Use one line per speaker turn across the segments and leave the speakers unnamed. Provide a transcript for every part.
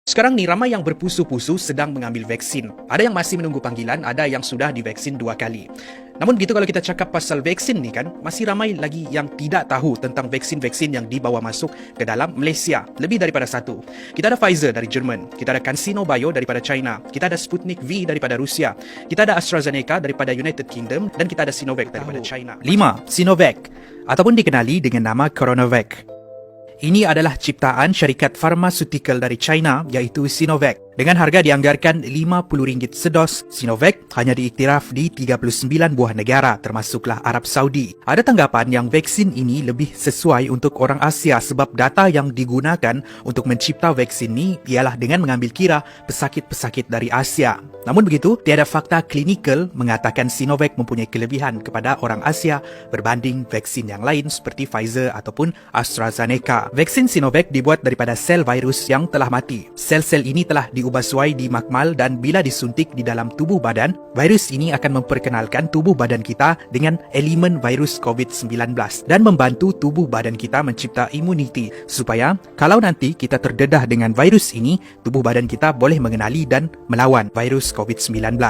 Sekarang ni ramai yang berpusu-pusu sedang mengambil vaksin. Ada yang masih menunggu panggilan, ada yang sudah divaksin 2 kali. Namun begitu kalau kita cakap pasal vaksin ni kan, masih ramai lagi yang tidak tahu tentang vaksin-vaksin yang dibawa masuk ke dalam Malaysia. Lebih daripada satu. Kita ada Pfizer dari Jerman, kita ada CanSino Bio daripada China, kita ada Sputnik V daripada Rusia, kita ada AstraZeneca daripada United Kingdom dan kita ada Sinovac daripada China. 5. Sinovac ataupun dikenali dengan nama CoronaVac. Ini adalah ciptaan syarikat farmaseutical dari China iaitu Sinovac. Dengan harga dianggarkan RM50 sedos, Sinovac hanya diiktiraf di 39 buah negara termasuklah Arab Saudi. Ada tanggapan yang vaksin ini lebih sesuai untuk orang Asia sebab data yang digunakan untuk mencipta vaksin ini ialah dengan mengambil kira pesakit-pesakit dari Asia. Namun begitu, tiada fakta klinikal mengatakan Sinovac mempunyai kelebihan kepada orang Asia berbanding vaksin yang lain seperti Pfizer ataupun AstraZeneca. Vaksin Sinovac dibuat daripada sel virus yang telah mati. Sel-sel ini telah diubah suai di makmal dan bila disuntik di dalam tubuh badan, virus ini akan memperkenalkan tubuh badan kita dengan elemen virus COVID-19 dan membantu tubuh badan kita mencipta imuniti supaya kalau nanti kita terdedah dengan virus ini, tubuh badan kita boleh mengenali dan melawan virus COVID-19.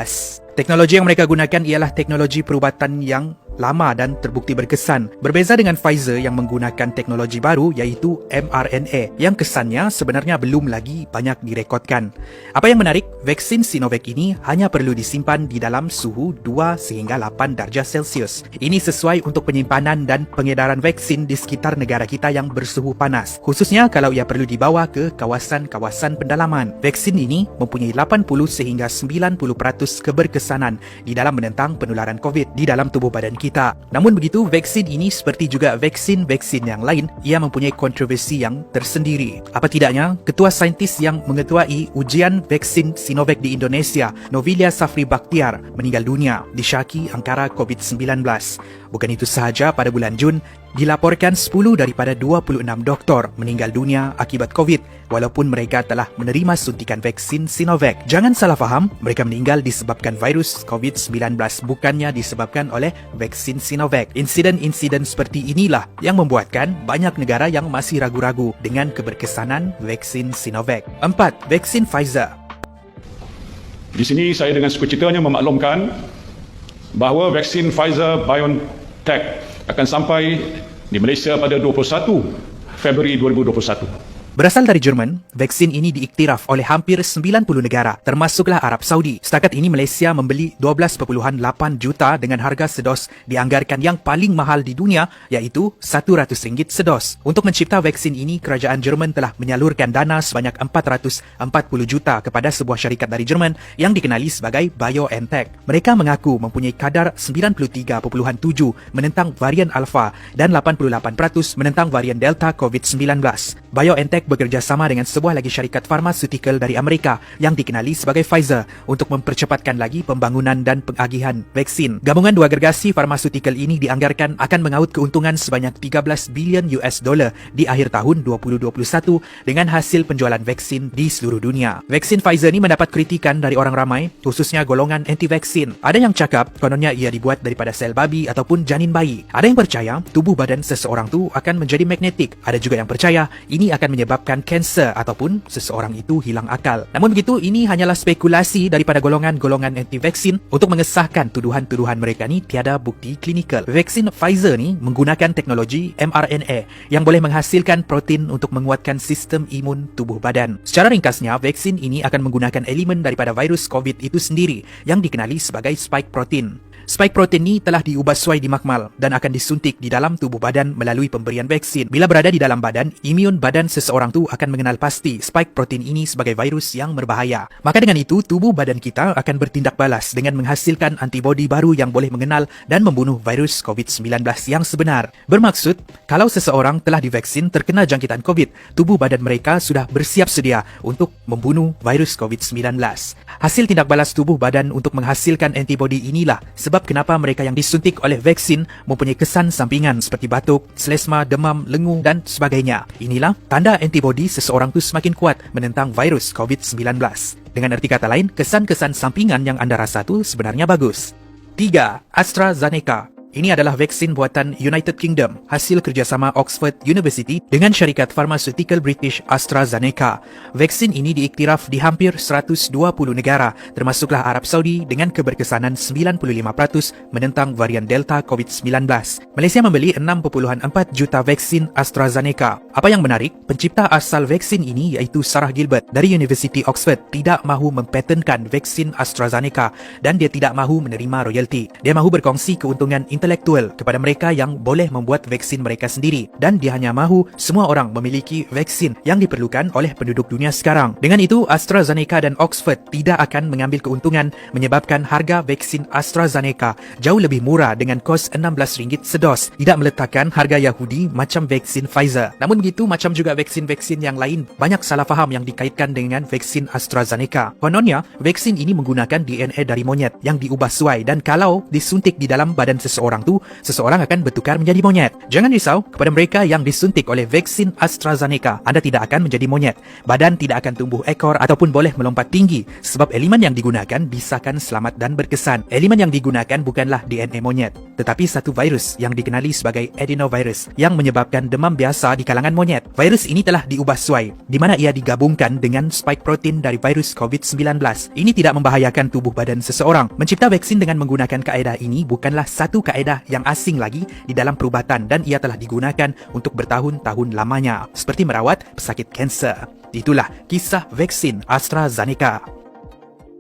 Teknologi yang mereka gunakan ialah teknologi perubatan yang lama dan terbukti berkesan. Berbeza dengan Pfizer yang menggunakan teknologi baru iaitu mRNA yang kesannya sebenarnya belum lagi banyak direkodkan. Apa yang menarik, vaksin Sinovac ini hanya perlu disimpan di dalam suhu 2 sehingga 8 darjah Celsius. Ini sesuai untuk penyimpanan dan pengedaran vaksin di sekitar negara kita yang bersuhu panas. Khususnya kalau ia perlu dibawa ke kawasan-kawasan pendalaman. Vaksin ini mempunyai 80 sehingga 90% keberkesanan di dalam menentang penularan COVID di dalam tubuh badan kita. Namun begitu, vaksin ini seperti juga vaksin-vaksin yang lain, ia mempunyai kontroversi yang tersendiri. Apa tidaknya, ketua saintis yang mengetuai ujian vaksin Sinovac di Indonesia, Novilia Safri Bakhtiar, meninggal dunia disyaki angkara COVID-19. Bukan itu sahaja, pada bulan Jun, dilaporkan 10 daripada 26 doktor meninggal dunia akibat COVID walaupun mereka telah menerima suntikan vaksin Sinovac. Jangan salah faham, mereka meninggal disebabkan virus COVID-19 bukannya disebabkan oleh vaksin Sinovac. Insiden-insiden seperti inilah yang membuatkan banyak negara yang masih ragu-ragu dengan keberkesanan vaksin Sinovac. 4. Vaksin Pfizer.
Di sini saya dengan sukacitanya memaklumkan bahawa vaksin Pfizer-BioNTech akan sampai di Malaysia pada 21 Februari 2021.
Berasal dari Jerman, vaksin ini diiktiraf oleh hampir 90 negara, termasuklah Arab Saudi. Setakat ini Malaysia membeli 12.8 juta dengan harga sedos dianggarkan yang paling mahal di dunia iaitu RM100 sedos. Untuk mencipta vaksin ini, kerajaan Jerman telah menyalurkan dana sebanyak 440 juta kepada sebuah syarikat dari Jerman yang dikenali sebagai BioNTech. Mereka mengaku mempunyai kadar 93.7 menentang varian Alpha dan 88% menentang varian Delta COVID-19. BioNTech bekerjasama dengan sebuah lagi syarikat farmaseutical dari Amerika yang dikenali sebagai Pfizer untuk mempercepatkan lagi pembangunan dan pengagihan vaksin. Gabungan dua gergasi farmaseutical ini dianggarkan akan mengaut keuntungan sebanyak 13 bilion US dollar di akhir tahun 2021 dengan hasil penjualan vaksin di seluruh dunia. Vaksin Pfizer ini mendapat kritikan dari orang ramai, khususnya golongan anti-vaksin. Ada yang cakap kononnya ia dibuat daripada sel babi ataupun janin bayi. Ada yang percaya tubuh badan seseorang tu akan menjadi magnetik. Ada juga yang percaya ini akan menyebabkan kanser ataupun seseorang itu hilang akal. Namun begitu, ini hanyalah spekulasi daripada golongan-golongan anti-vaksin untuk mengesahkan tuduhan-tuduhan mereka ni tiada bukti klinikal. Vaksin Pfizer ni menggunakan teknologi mRNA yang boleh menghasilkan protein untuk menguatkan sistem imun tubuh badan. Secara ringkasnya, vaksin ini akan menggunakan elemen daripada virus COVID itu sendiri yang dikenali sebagai spike protein. Spike protein ini telah diubah suai di makmal dan akan disuntik di dalam tubuh badan melalui pemberian vaksin. Bila berada di dalam badan, imun badan seseorang tu akan mengenal pasti spike protein ini sebagai virus yang berbahaya. Maka dengan itu, tubuh badan kita akan bertindak balas dengan menghasilkan antibodi baru yang boleh mengenal dan membunuh virus COVID-19 yang sebenar. Bermaksud, kalau seseorang telah divaksin terkena jangkitan COVID, tubuh badan mereka sudah bersiap sedia untuk membunuh virus COVID-19. Hasil tindak balas tubuh badan untuk menghasilkan antibodi inilah sebab kenapa mereka yang disuntik oleh vaksin mempunyai kesan sampingan seperti batuk, selesma, demam, lengu dan sebagainya. Inilah tanda antibodi seseorang tu semakin kuat menentang virus COVID-19. Dengan erti kata lain, kesan-kesan sampingan yang anda rasa tu sebenarnya bagus. 3. AstraZeneca. Ini adalah vaksin buatan United Kingdom, hasil kerjasama Oxford University dengan syarikat Pharmaceutical British AstraZeneca. Vaksin ini diiktiraf di hampir 120 negara, termasuklah Arab Saudi dengan keberkesanan 95% menentang varian Delta COVID-19. Malaysia membeli 6.4 juta vaksin AstraZeneca. Apa yang menarik, pencipta asal vaksin ini iaitu Sarah Gilbert dari University Oxford tidak mahu mempatenkan vaksin AstraZeneca dan dia tidak mahu menerima royalti. Dia mahu berkongsi keuntungan intelektual kepada mereka yang boleh membuat vaksin mereka sendiri dan dia hanya mahu semua orang memiliki vaksin yang diperlukan oleh penduduk dunia sekarang. Dengan itu, AstraZeneca dan Oxford tidak akan mengambil keuntungan menyebabkan harga vaksin AstraZeneca jauh lebih murah dengan kos RM16 sedos, tidak meletakkan harga Yahudi macam vaksin Pfizer. Namun begitu, macam juga vaksin-vaksin yang lain, banyak salah faham yang dikaitkan dengan vaksin AstraZeneca. Kononnya, vaksin ini menggunakan DNA dari monyet yang diubah sesuai dan kalau disuntik di dalam badan seseorang tu, seseorang akan bertukar menjadi monyet. Jangan risau, kepada mereka yang disuntik oleh vaksin AstraZeneca, anda tidak akan menjadi monyet. Badan tidak akan tumbuh ekor ataupun boleh melompat tinggi sebab elemen yang digunakan disahkan selamat dan berkesan. Elemen yang digunakan bukanlah DNA monyet, tetapi satu virus yang dikenali sebagai adenovirus yang menyebabkan demam biasa di kalangan monyet. Virus ini telah diubah sesuai, di mana ia digabungkan dengan spike protein dari virus COVID-19. Ini tidak membahayakan tubuh badan seseorang. Mencipta vaksin dengan menggunakan kaedah ini bukanlah satu kaedah yang asing lagi di dalam perubatan dan ia telah digunakan untuk bertahun-tahun lamanya, seperti merawat pesakit kanser. Itulah kisah vaksin AstraZeneca.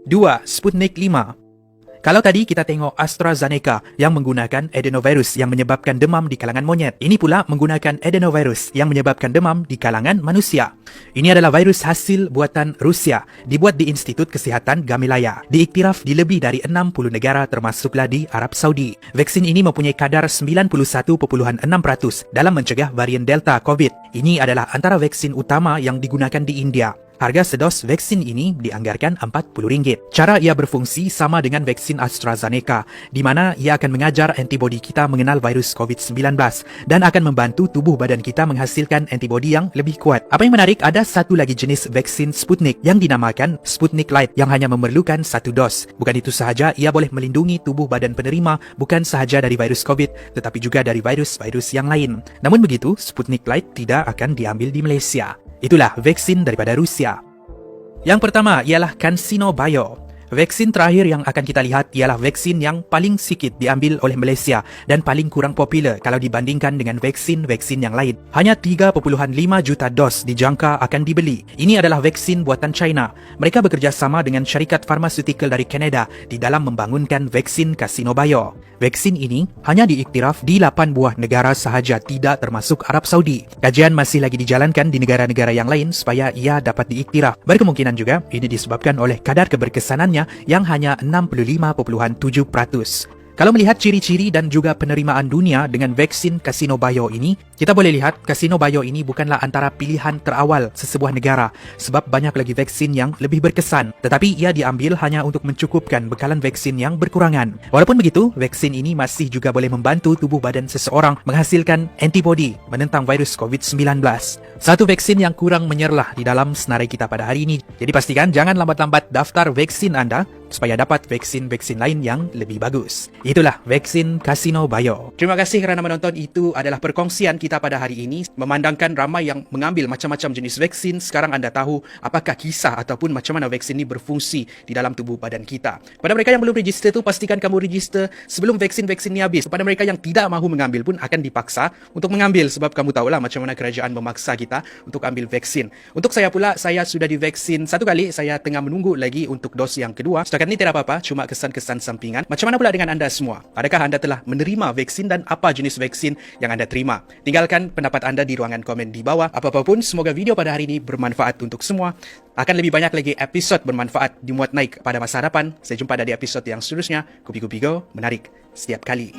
2. Sputnik 5. Kalau tadi kita tengok AstraZeneca yang menggunakan adenovirus yang menyebabkan demam di kalangan monyet. Ini pula menggunakan adenovirus yang menyebabkan demam di kalangan manusia. Ini adalah virus hasil buatan Rusia, dibuat di Institut Kesihatan Gamilaya. Diiktiraf di lebih dari 60 negara termasuklah di Arab Saudi. Vaksin ini mempunyai kadar 91.6% dalam mencegah varian Delta COVID. Ini adalah antara vaksin utama yang digunakan di India. Harga sedos vaksin ini dianggarkan RM40. Cara ia berfungsi sama dengan vaksin AstraZeneca, di mana ia akan mengajar antibodi kita mengenal virus COVID-19 dan akan membantu tubuh badan kita menghasilkan antibodi yang lebih kuat. Apa yang menarik, ada satu lagi jenis vaksin Sputnik yang dinamakan Sputnik Light yang hanya memerlukan satu dos. Bukan itu sahaja, ia boleh melindungi tubuh badan penerima bukan sahaja dari virus COVID, tetapi juga dari virus-virus yang lain. Namun begitu, Sputnik Light tidak akan diambil di Malaysia. Itulah vaksin daripada Rusia. Yang pertama ialah CanSino Bio. Vaksin terakhir yang akan kita lihat ialah vaksin yang paling sikit diambil oleh Malaysia dan paling kurang popular kalau dibandingkan dengan vaksin-vaksin yang lain. Hanya 3.5 juta dos dijangka akan dibeli. Ini adalah vaksin buatan China. Mereka bekerjasama dengan syarikat farmaseutical dari Kanada di dalam membangunkan vaksin CanSino Bio. Vaksin ini hanya diiktiraf di 8 buah negara sahaja, tidak termasuk Arab Saudi. Kajian masih lagi dijalankan di negara-negara yang lain supaya ia dapat diiktiraf. Berkemungkinan juga ini disebabkan oleh kadar keberkesanannya yang hanya 65.7%. Kalau melihat ciri-ciri dan juga penerimaan dunia dengan vaksin CanSino Bio ini, kita boleh lihat CanSino Bio ini bukanlah antara pilihan terawal sesebuah negara sebab banyak lagi vaksin yang lebih berkesan. Tetapi ia diambil hanya untuk mencukupkan bekalan vaksin yang berkurangan. Walaupun begitu, vaksin ini masih juga boleh membantu tubuh badan seseorang menghasilkan antibodi menentang virus COVID-19. Satu vaksin yang kurang menyerlah di dalam senarai kita pada hari ini. Jadi pastikan jangan lambat-lambat daftar vaksin anda supaya dapat vaksin-vaksin lain yang lebih bagus. Itulah vaksin CanSino Bio. Terima kasih kerana menonton. Itu adalah perkongsian kita pada hari ini. Memandangkan ramai yang mengambil macam-macam jenis vaksin, sekarang anda tahu apakah kisah ataupun macam mana vaksin ini berfungsi di dalam tubuh badan kita. Pada mereka yang belum register tu, pastikan kamu register sebelum vaksin-vaksin ini habis. Pada mereka yang tidak mahu mengambil pun akan dipaksa untuk mengambil sebab kamu tahulah macam mana kerajaan memaksa kita untuk ambil vaksin. Untuk saya pula, saya sudah divaksin satu kali. Saya tengah menunggu lagi untuk dos yang kedua. Setakat ini tidak apa-apa, cuma kesan-kesan sampingan. Macam mana pula dengan anda semua? Adakah anda telah menerima vaksin dan apa jenis vaksin yang anda terima? Tinggalkan pendapat anda di ruangan komen di bawah. Apa-apa pun, semoga video pada hari ini bermanfaat untuk semua. Akan lebih banyak lagi episod bermanfaat dimuat naik pada masa hadapan. Saya jumpa di episod yang seterusnya. Kupi-Kupi Go, menarik setiap kali.